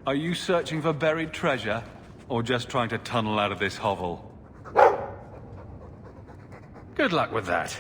Are you searching for buried treasure, or just trying to tunnel out of this hovel? Good luck with that.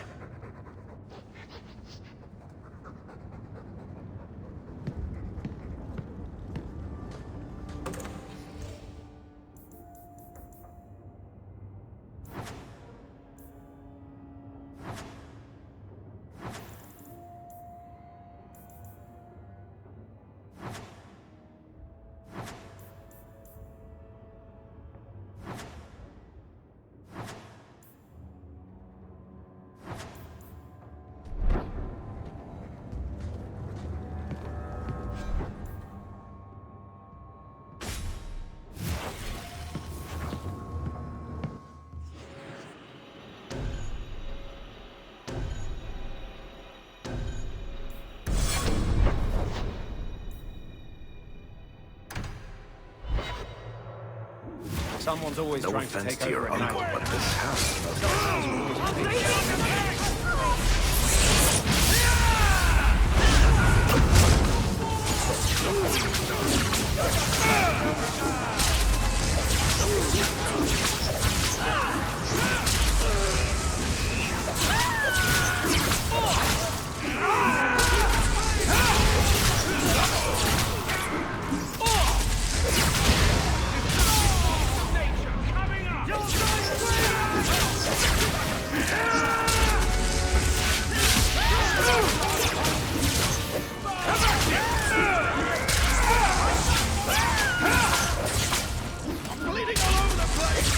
Someone's always No trying to offense take to your over uncle, but this house... Bleeding all over the place!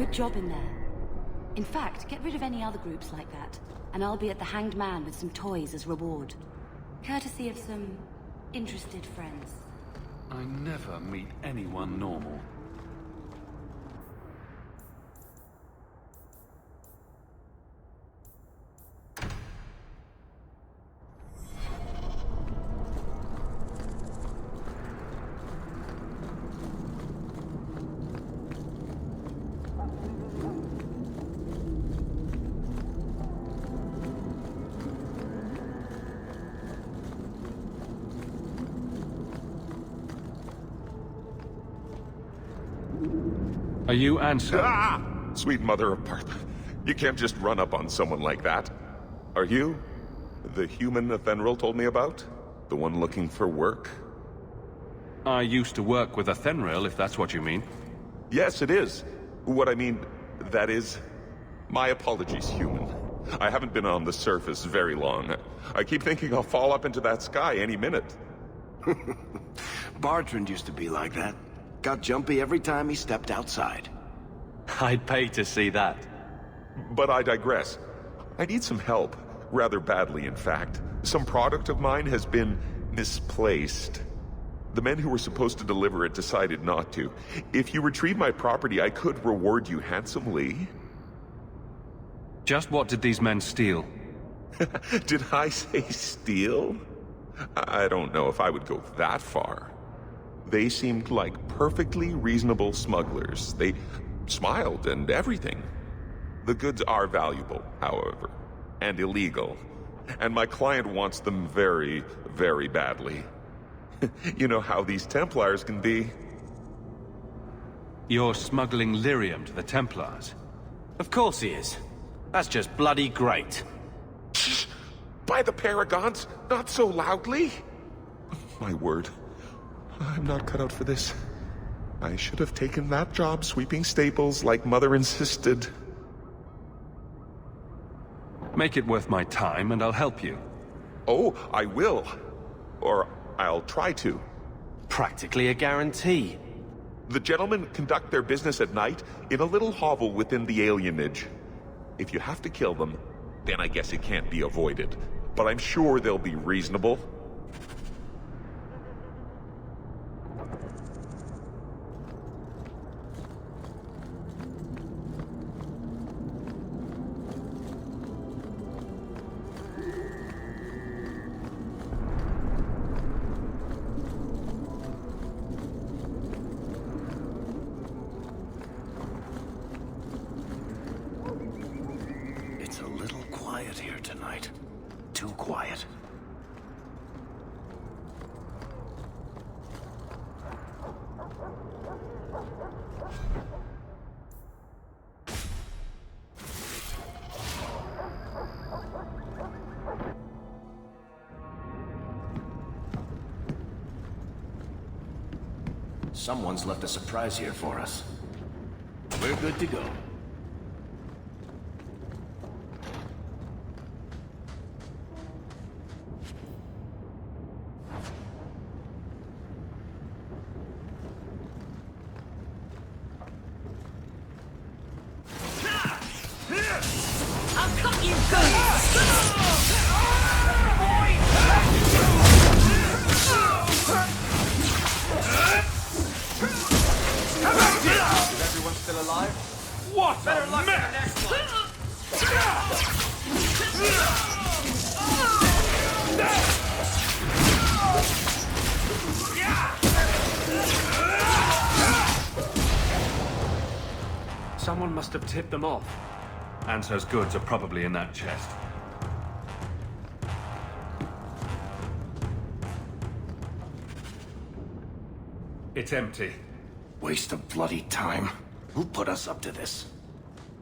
Good job in there. In fact, get rid of any other groups like that, and I'll be at the Hanged Man with some toys as reward. Courtesy of some interested friends. I never meet anyone normal. Are you Anso? Ah! Sweet mother of Parth. You can't just run up on someone like that. Are you the human Athenril told me about? The one looking for work? I used to work with Athenril, if that's what you mean. Yes, it is. What I mean, that is... My apologies, human. I haven't been on the surface very long. I keep thinking I'll fall up into that sky any minute. Bartrand used to be like that. Got jumpy every time he stepped outside. I'd pay to see that. But I digress. I need some help. Rather badly, in fact. Some product of mine has been misplaced. The men who were supposed to deliver it decided not to. If you retrieve my property, I could reward you handsomely. Just what did these men steal? Did I say steal? I don't know if I would go that far. They seemed like perfectly reasonable smugglers. They smiled and everything. The goods are valuable, however, and illegal. And my client wants them very, very badly. You know how these Templars can be. You're smuggling lyrium to the Templars? Of course he is. That's just bloody great. By the Paragons, not so loudly. My word. I'm not cut out for this. I should have taken that job sweeping stables like Mother insisted. Make it worth my time and I'll help you. Oh, I will. Or I'll try to. Practically a guarantee. The gentlemen conduct their business at night in a little hovel within the alienage. If you have to kill them, then I guess it can't be avoided. But I'm sure they'll be reasonable. Someone's left a surprise here for us. We're good to go. I'll cut you good! Is everyone still alive? What Better a luck in the mess! next one. Someone must have tipped them off. Anso's goods are probably in that chest. It's empty. Waste of bloody time. Who put us up to this?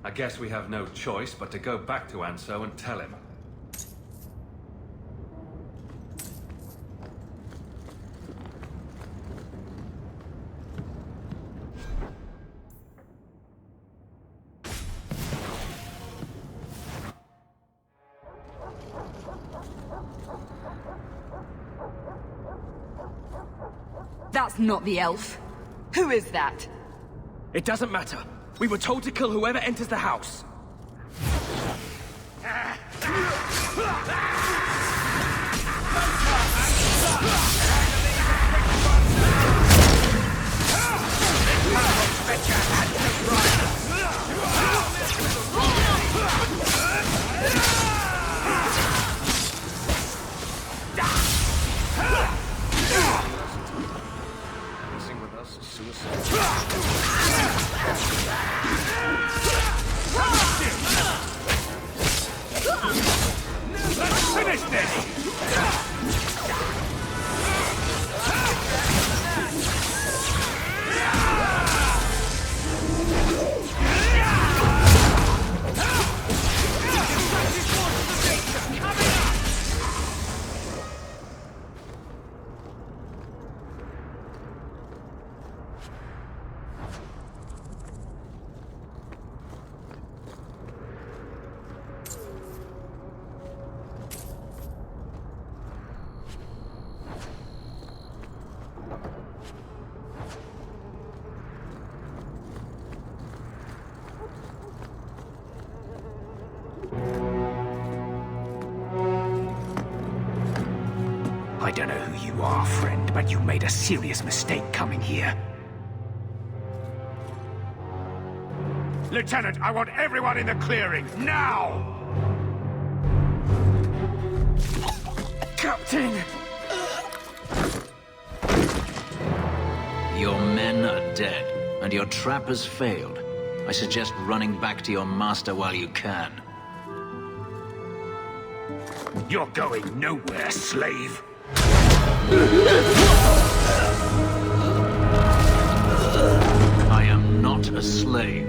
I guess we have no choice but to go back to Anso and tell him. That's not the elf. Who is that? It doesn't matter. We were told to kill whoever enters the house. Messing with us is suicide. Let's finish this! I don't know who you are, friend, but you made a serious mistake coming here. Lieutenant, I want everyone in the clearing, now! Captain! Your men are dead, and your trap has failed. I suggest running back to your master while you can. You're going nowhere, slave. I am not a slave.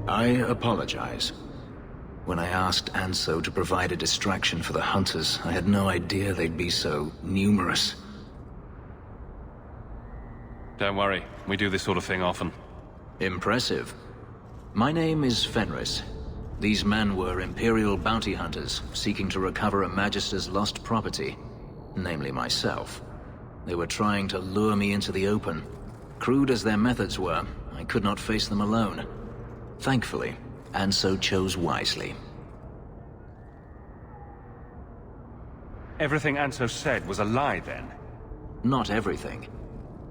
I apologize. When I asked Anso to provide a distraction for the hunters, I had no idea they'd be so numerous. Don't worry, we do this sort of thing often. Impressive. My name is Fenris. These men were Imperial bounty hunters, seeking to recover a Magister's lost property, namely myself. They were trying to lure me into the open. Crude as their methods were, I could not face them alone. Thankfully, Anso chose wisely. Everything Anso said was a lie, then? Not everything.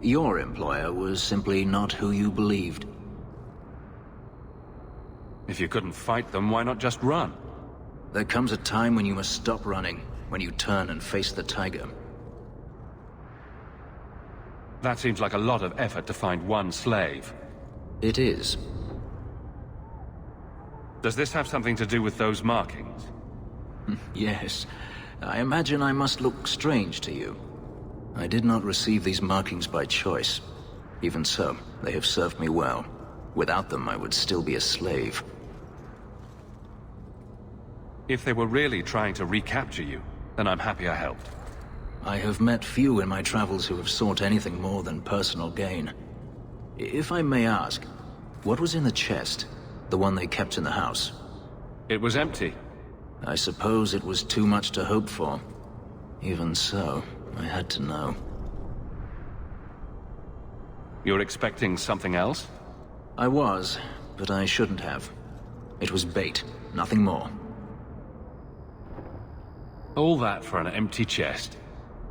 Your employer was simply not who you believed. If you couldn't fight them, why not just run? There comes a time when you must stop running, when you turn and face the tiger. That seems like a lot of effort to find one slave. It is. Does this have something to do with those markings? Yes. I imagine I must look strange to you. I did not receive these markings by choice. Even so, they have served me well. Without them, I would still be a slave. If they were really trying to recapture you, then I'm happy I helped. I have met few in my travels who have sought anything more than personal gain. If I may ask, what was in the chest? The one they kept in the house? It was empty. I suppose it was too much to hope for. Even so, I had to know. You're expecting something else? I was, but I shouldn't have. It was bait, nothing more. All that for an empty chest?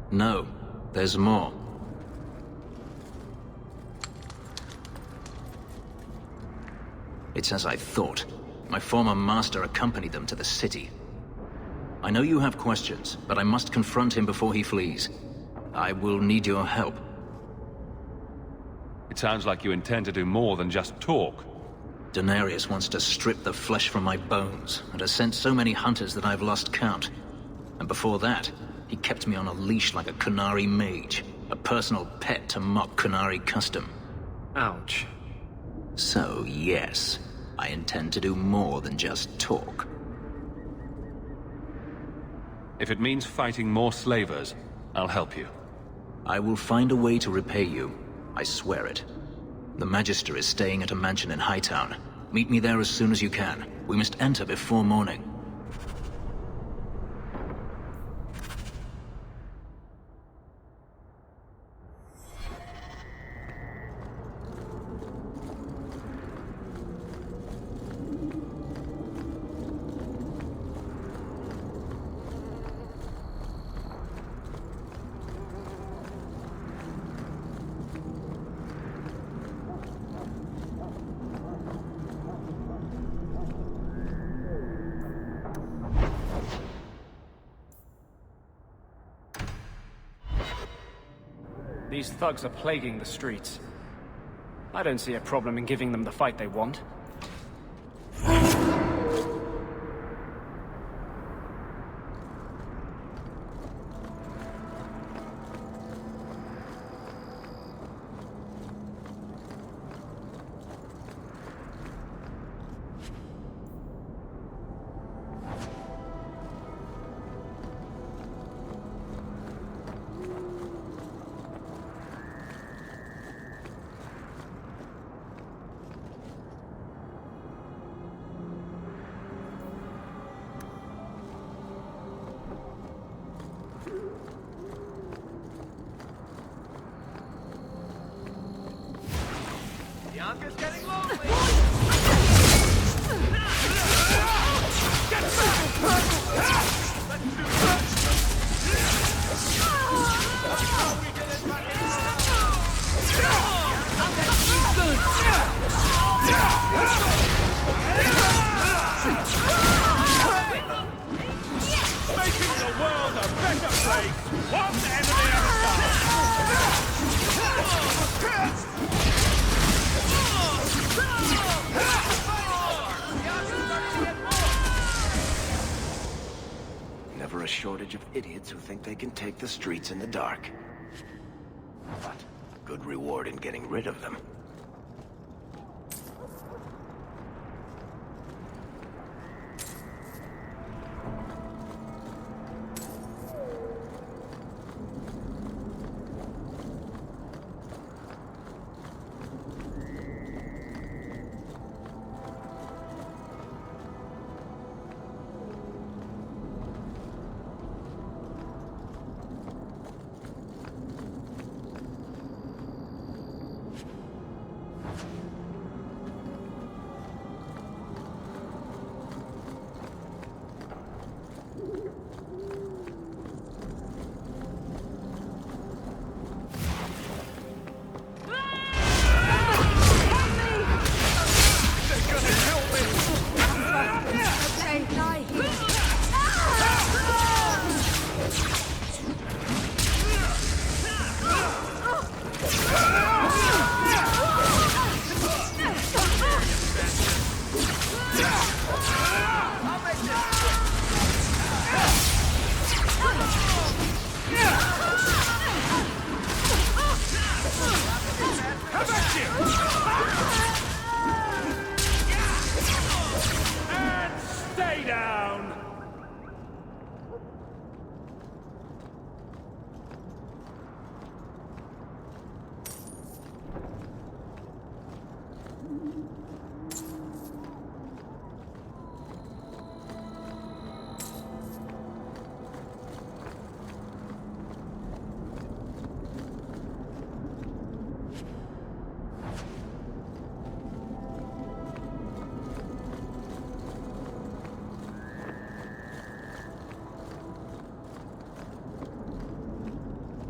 No, there's more. It's as I thought. My former master accompanied them to the city. I know you have questions, but I must confront him before he flees. I will need your help. It sounds like you intend to do more than just talk. Danarius wants to strip the flesh from my bones, and has sent so many hunters that I've lost count. And before that, he kept me on a leash like a Qunari mage, a personal pet to mock Qunari custom. Ouch. So, yes, I intend to do more than just talk. If it means fighting more slavers, I'll help you. I will find a way to repay you. I swear it. The Magister is staying at a mansion in Hightown. Meet me there as soon as you can. We must enter before morning. these thugs are plaguing the streets. I don't see a problem in giving them the fight they want. Never a shortage of idiots who think they can take the streets in the dark. But good reward in getting rid of them.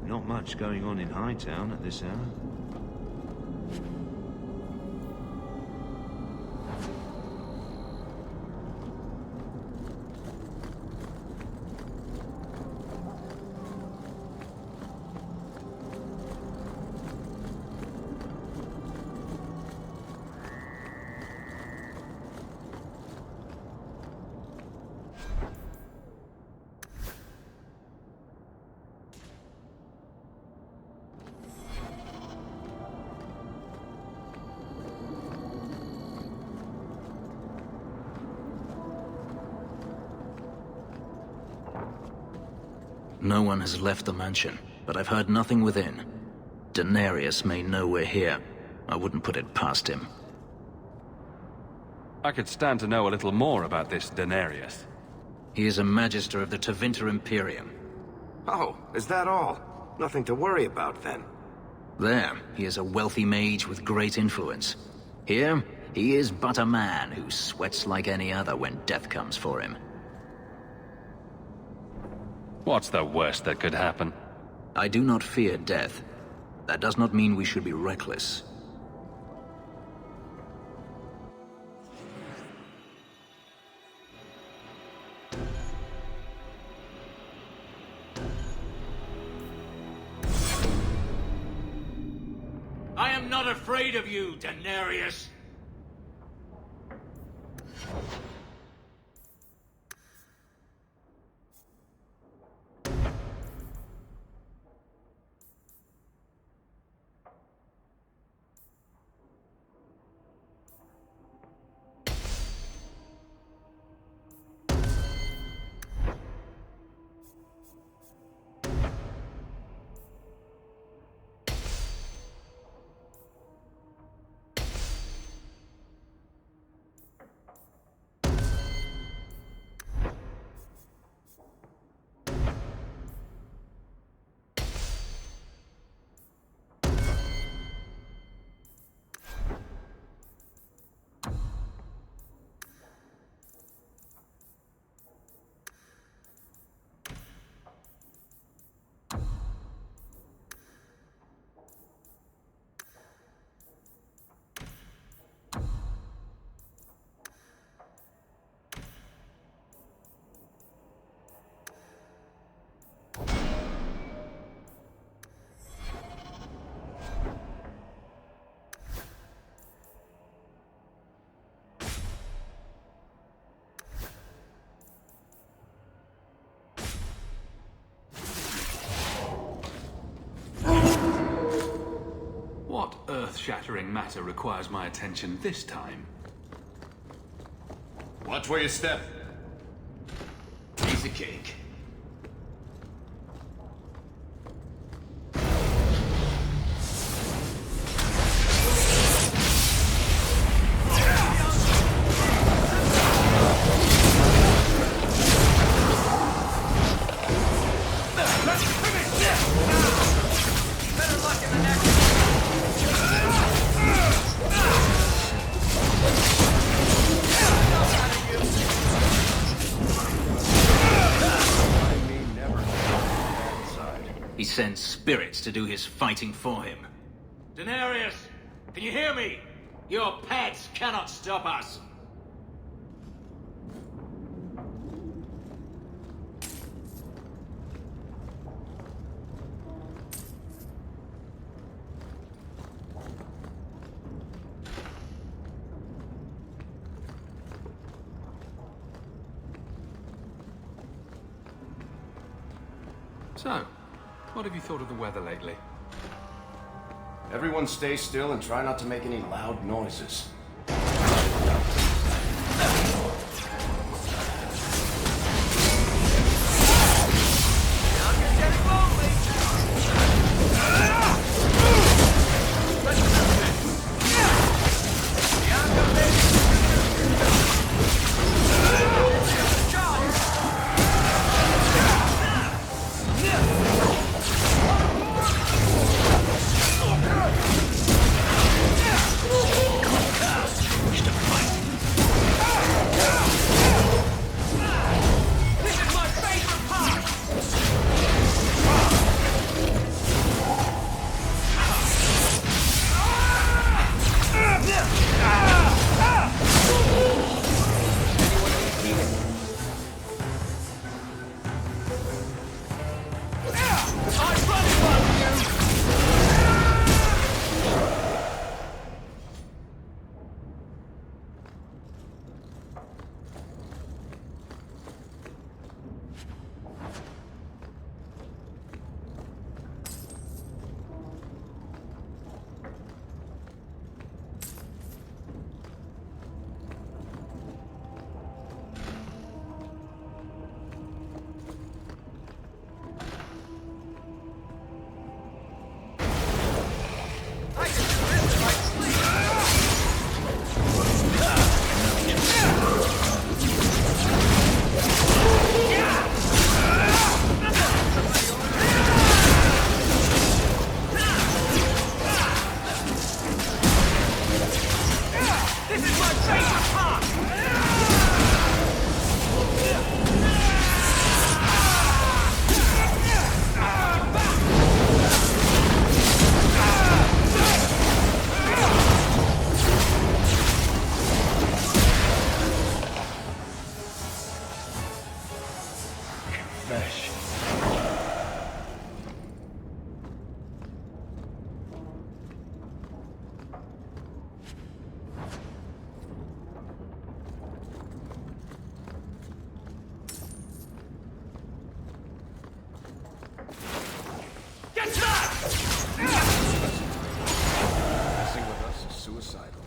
Not much going on in Hightown at this hour. No one has left the mansion, but I've heard nothing within. Danarius may know we're here. I wouldn't put it past him. I could stand to know a little more about this Danarius. He is a magister of the Tevinter Imperium. Oh, is that all? Nothing to worry about then. There, he is a wealthy mage with great influence. Here, he is but a man who sweats like any other when death comes for him. What's the worst that could happen? I do not fear death. That does not mean we should be reckless. I am not afraid of you, Danarius. What earth-shattering matter requires my attention this time? Watch where you step. Piece of cake. He sends spirits to do his fighting for him. Danarius, can you hear me? Your pets cannot stop us. So, what have you thought of the weather lately? Everyone stay still and try not to make any loud noises. Catch that! Messing with us is suicidal.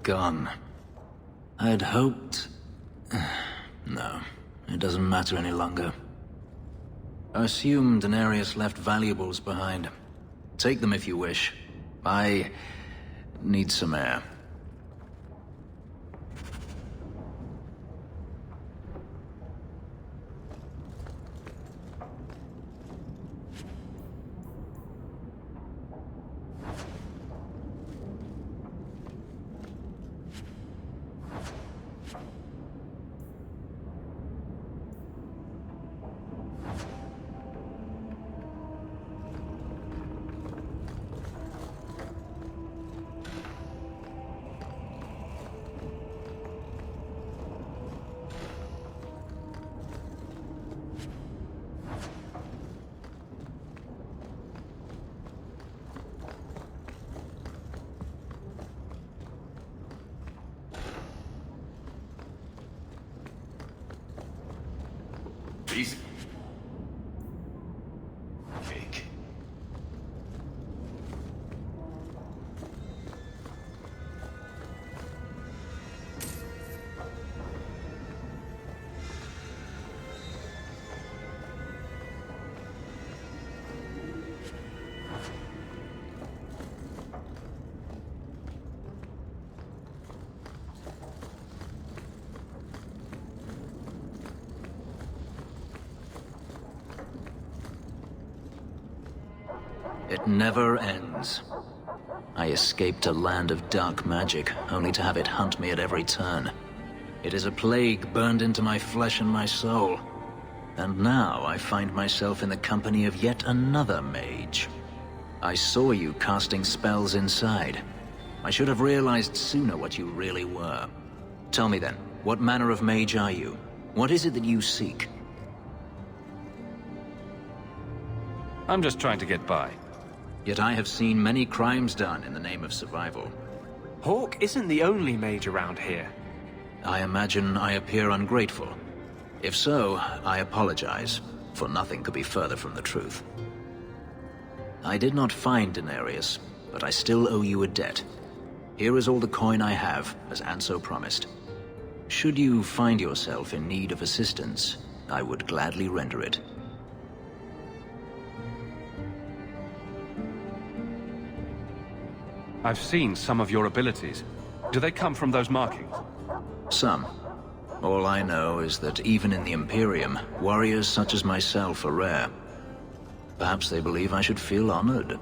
Gone. I'd hoped... No, it doesn't matter any longer. I assume Danarius left valuables behind. Take them if you wish. I need some air. Easy. Cake. It never ends. I escaped a land of dark magic, only to have it hunt me at every turn. It is a plague burned into my flesh and my soul. And now I find myself in the company of yet another mage. I saw you casting spells inside. I should have realized sooner what you really were. Tell me then, what manner of mage are you? What is it that you seek? I'm just trying to get by. Yet I have seen many crimes done in the name of survival. Hawke isn't the only mage around here. I imagine I appear ungrateful. If so, I apologize, for nothing could be further from the truth. I did not find Danarius, but I still owe you a debt. Here is all the coin I have, as Anso promised. Should you find yourself in need of assistance, I would gladly render it. I've seen some of your abilities. Do they come from those markings? Some. All I know is that even in the Imperium, warriors such as myself are rare. Perhaps they believe I should feel honored.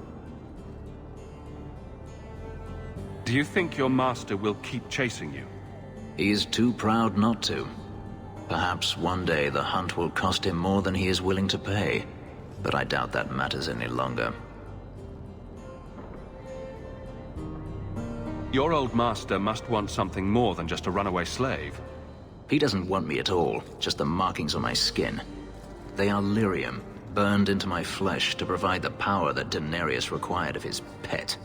Do you think your master will keep chasing you? He is too proud not to. Perhaps one day the hunt will cost him more than he is willing to pay, but I doubt that matters any longer. Your old master must want something more than just a runaway slave. He doesn't want me at all, just the markings on my skin. They are lyrium, burned into my flesh to provide the power that Danarius required of his pet.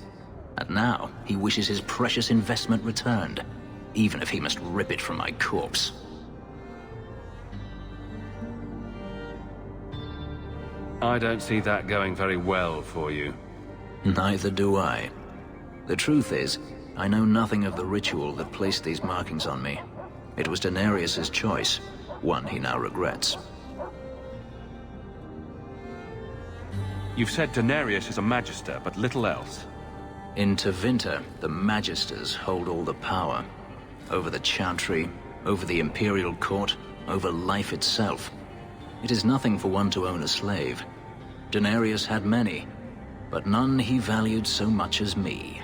And now, he wishes his precious investment returned, even if he must rip it from my corpse. I don't see that going very well for you. Neither do I. The truth is, I know nothing of the ritual that placed these markings on me. It was Danarius's choice, one he now regrets. You've said Danarius is a magister, but little else. In Tevinter, the magisters hold all the power. Over the Chantry, over the Imperial Court, over life itself. It is nothing for one to own a slave. Danarius had many, but none he valued so much as me.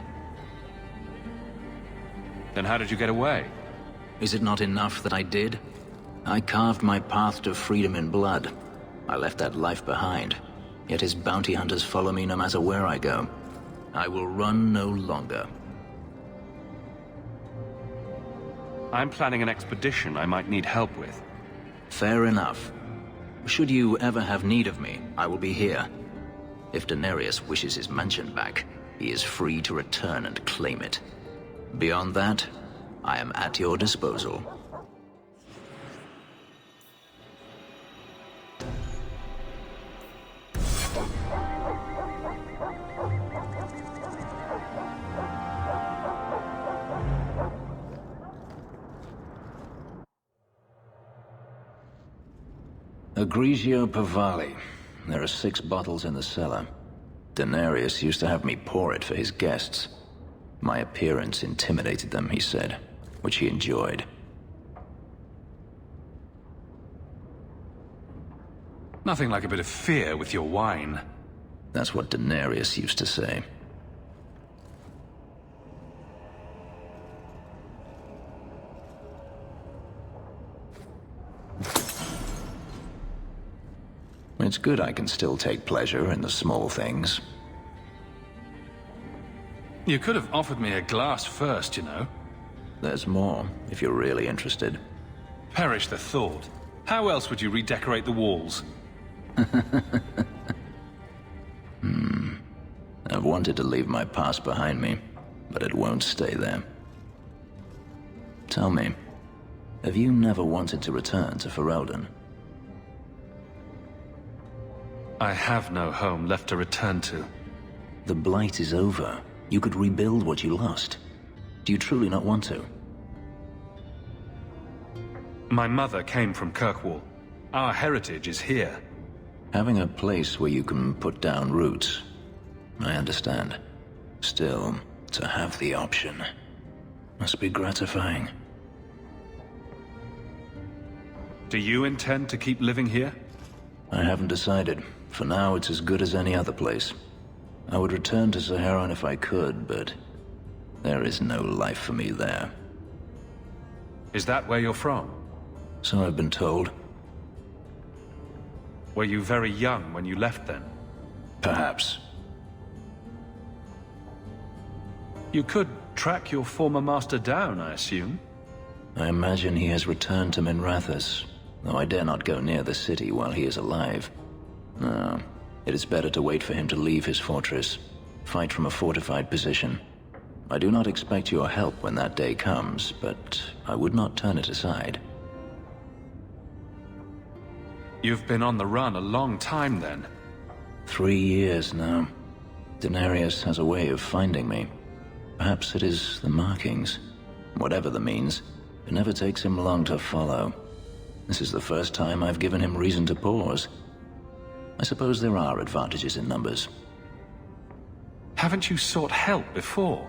Then how did you get away? Is it not enough that I did? I carved my path to freedom in blood. I left that life behind, yet his bounty hunters follow me no matter where I go. I will run no longer. I'm planning an expedition I might need help with. Fair enough. Should you ever have need of me, I will be here. If Danarius wishes his mansion back, he is free to return and claim it. Beyond that, I am at your disposal. Egregio Pavali. There are 6 bottles in the cellar. Danarius used to have me pour it for his guests. My appearance intimidated them, he said, which he enjoyed. Nothing like a bit of fear with your wine. That's what Danarius used to say. It's good I can still take pleasure in the small things. You could have offered me a glass first, you know. There's more, if you're really interested. Perish the thought. How else would you redecorate the walls? I've wanted to leave my past behind me, but it won't stay there. Tell me, have you never wanted to return to Ferelden? I have no home left to return to. The Blight is over. You could rebuild what you lost. Do you truly not want to? My mother came from Kirkwall. Our heritage is here. Having a place where you can put down roots. I understand. Still, to have the option must be gratifying. Do you intend to keep living here? I haven't decided. For now, it's as good as any other place. I would return to Saharan if I could, but there is no life for me there. Is that where you're from? So I've been told. Were you very young when you left then? Perhaps. You could track your former master down, I assume? I imagine he has returned to Minrathous, though I dare not go near the city while he is alive. No, it is better to wait for him to leave his fortress, fight from a fortified position. I do not expect your help when that day comes, but I would not turn it aside. You've been on the run a long time then. 3 years now. Danarius has a way of finding me. Perhaps it is the markings. Whatever the means, it never takes him long to follow. This is the first time I've given him reason to pause. I suppose there are advantages in numbers. Haven't you sought help before?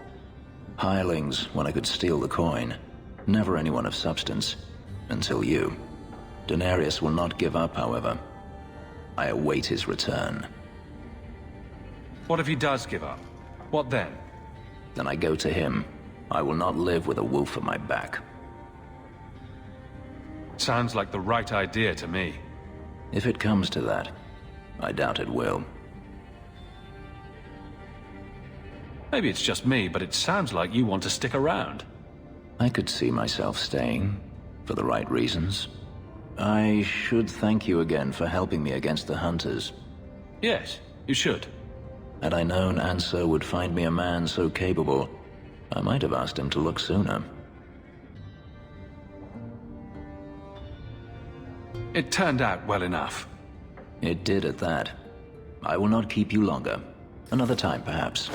Hirelings, when I could steal the coin. Never anyone of substance. Until you. Danarius will not give up, however. I await his return. What if he does give up? What then? Then I go to him. I will not live with a wolf at my back. Sounds like the right idea to me. If it comes to that, I doubt it will. Maybe it's just me, but it sounds like you want to stick around. I could see myself staying, for the right reasons. I should thank you again for helping me against the hunters. Yes, you should. Had I known Anso would find me a man so capable, I might have asked him to look sooner. It turned out well enough. It did at that. I will not keep you longer. Another time, perhaps.